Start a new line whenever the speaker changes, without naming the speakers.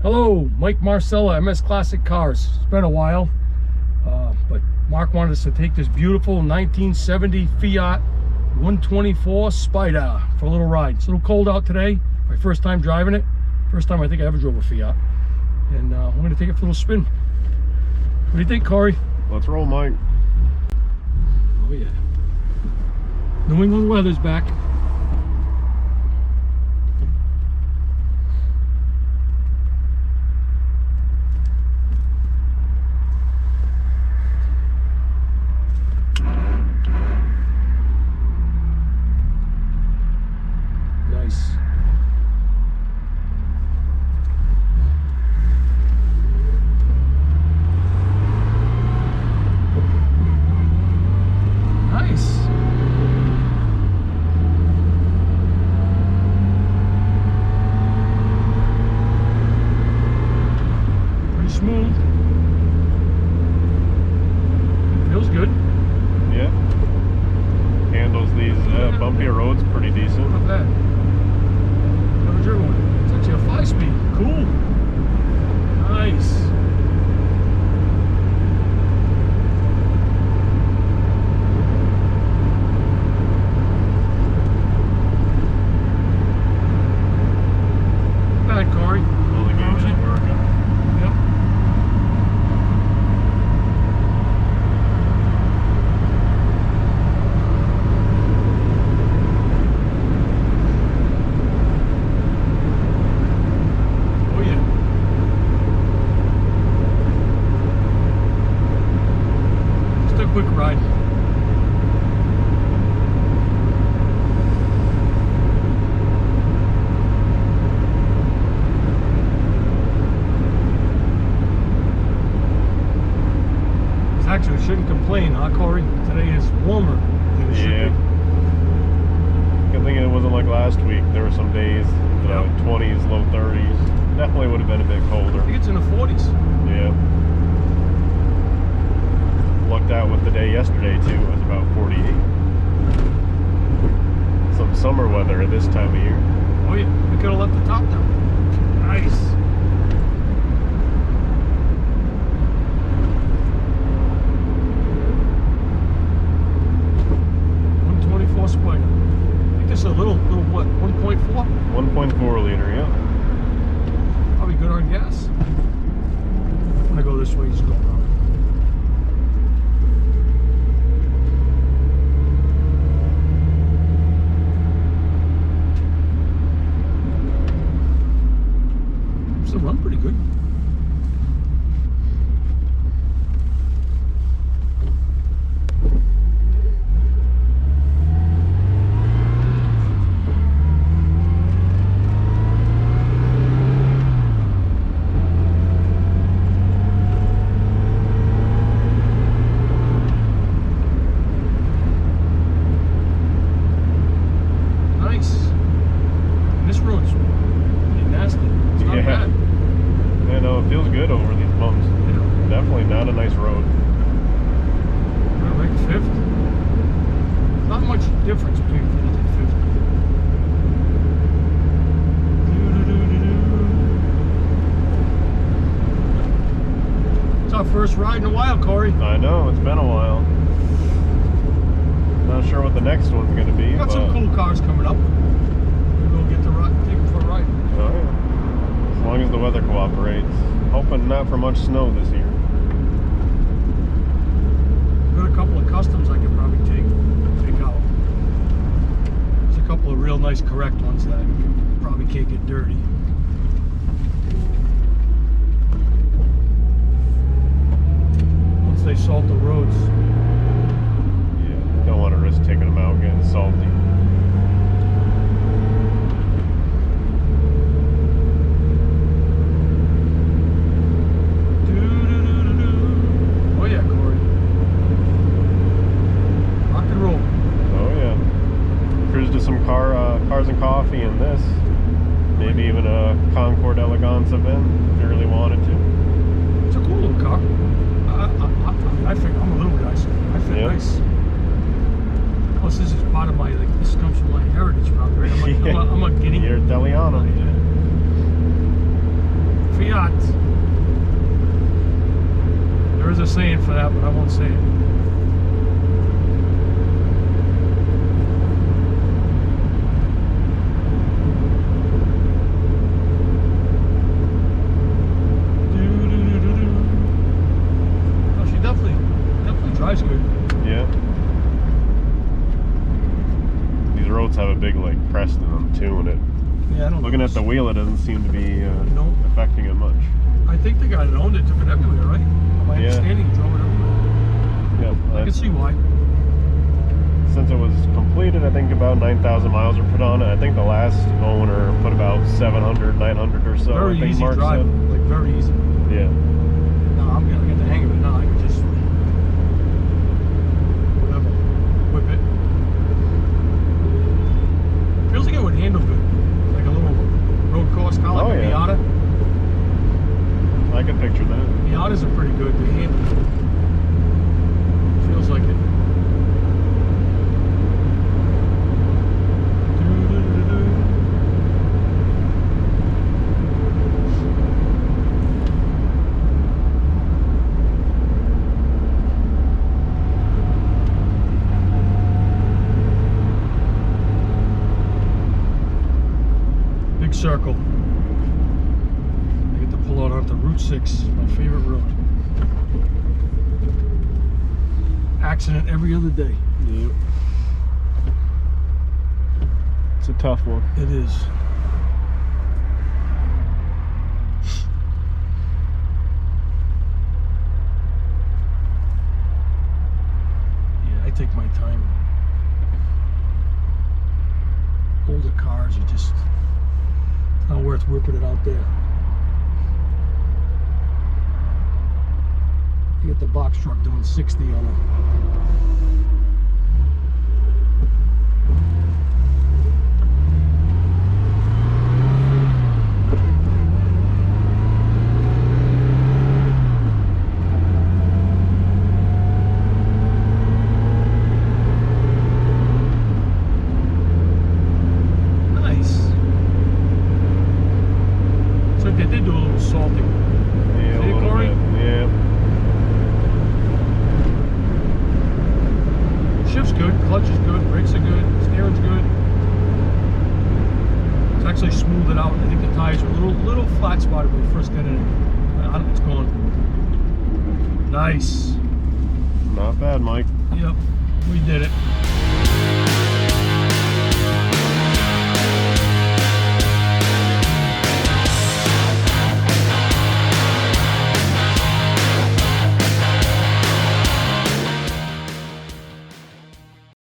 Hello, Mike Marcella, MS Classic Cars. It's been a while, but Mark wanted us to take this beautiful 1970 Fiat 124 Spider for a little ride. It's a little cold out today. My first time driving it. First time I think I ever drove a Fiat. And we're going to take it for a little spin. What do you think, Corey?
Let's roll, Mike.
Oh yeah. New England weather's back. Nice. Nice. Pretty smooth. Feels good.
Yeah. Handles these bumpier roads pretty decent.
Not bad. Never driven one. It's actually a 5-speed. Cool. Nice. Not bad, Corey.
Well, the game's not working.
Yep. Oh yeah. Just a quick ride. Actually, we shouldn't complain, huh, Corey? Today is warmer than it should
Yeah.
be.
Good thing it wasn't like last week. There were some days,
Yep.
20s, low 30s. Definitely would have been a bit colder.
I think it's in the 40s.
Yeah. Lucked out with the day yesterday too. It was about 48. Some summer weather at this time of year.
Oh yeah, we could have left the top down. Nice. Spider. I think this is a little what, 1.4?
1.4 liter, yeah.
Probably good on gas. I'm gonna go this way, he's going around. Still run pretty good.
Feels good over these bumps.
Yeah.
Definitely not a nice road.
Right, 5th. Not much difference between 4th and 5th. It's our first ride in a while, Corey.
I know, it's been a while. Not sure what the next one's going to be.
We got some cool cars coming up. Maybe we'll get to take them for a ride.
Oh yeah. As long as the weather cooperates. Hoping not for much snow this year.
Got a couple of customs I could probably take out. There's a couple of real nice correct ones that probably can't get dirty. Once they salt the roads.
Yeah, don't want to risk taking them out getting salty. Cars and coffee in this. Maybe even a Concord Elegance event if you really wanted to.
It's a cool little car. I think I'm a little guy, so I fit nice. Plus, this is part of my, like, this comes from my heritage, probably. Right? I'm a guinea.
You're Italiano.
Yeah. Fiat. There is a saying for that, but I won't say it. Oh, she definitely drives good.
Yeah. These roads have a big like crest in them too, and it.
Yeah, I don't.
Looking at the wheel, it doesn't seem to be
no.
affecting it much.
I think the guy that owned it took it everywhere, right? My understanding, he drove it everywhere.
Yeah,
I can see why.
Since it was completed, I think about 9,000 miles were put on it. I think the last owner put about 700, 900 or so.
Very
I think
easy
Mark
drive,
said.
like very easy.
Yeah.
No, I'm gonna get the hang of it now. I can just whatever, whip it. Feels like it would handle good, like a little road course car, like a Miata.
I can picture that.
Miatas are pretty good to handle. Feels like it. Big circle. I get to pull out onto Route 6, my favorite road. Accident every other day.
Yep. It's a tough one.
It is. Yeah, I take my time. Older cars, you just, it's not worth whipping it out there. You get the box truck doing 60 on it. Nice. So they did do a little salting.
Yeah,
See
a
it,
little
Corey?
bit. Yeah.
Shift's good, clutch is good, brakes are good, steering's good. It's actually smoothed it out. I think the tires are a little flat spotted when we first got in it. I don't know, it's gone. Nice.
Not bad, Mike.
Yep, we did it.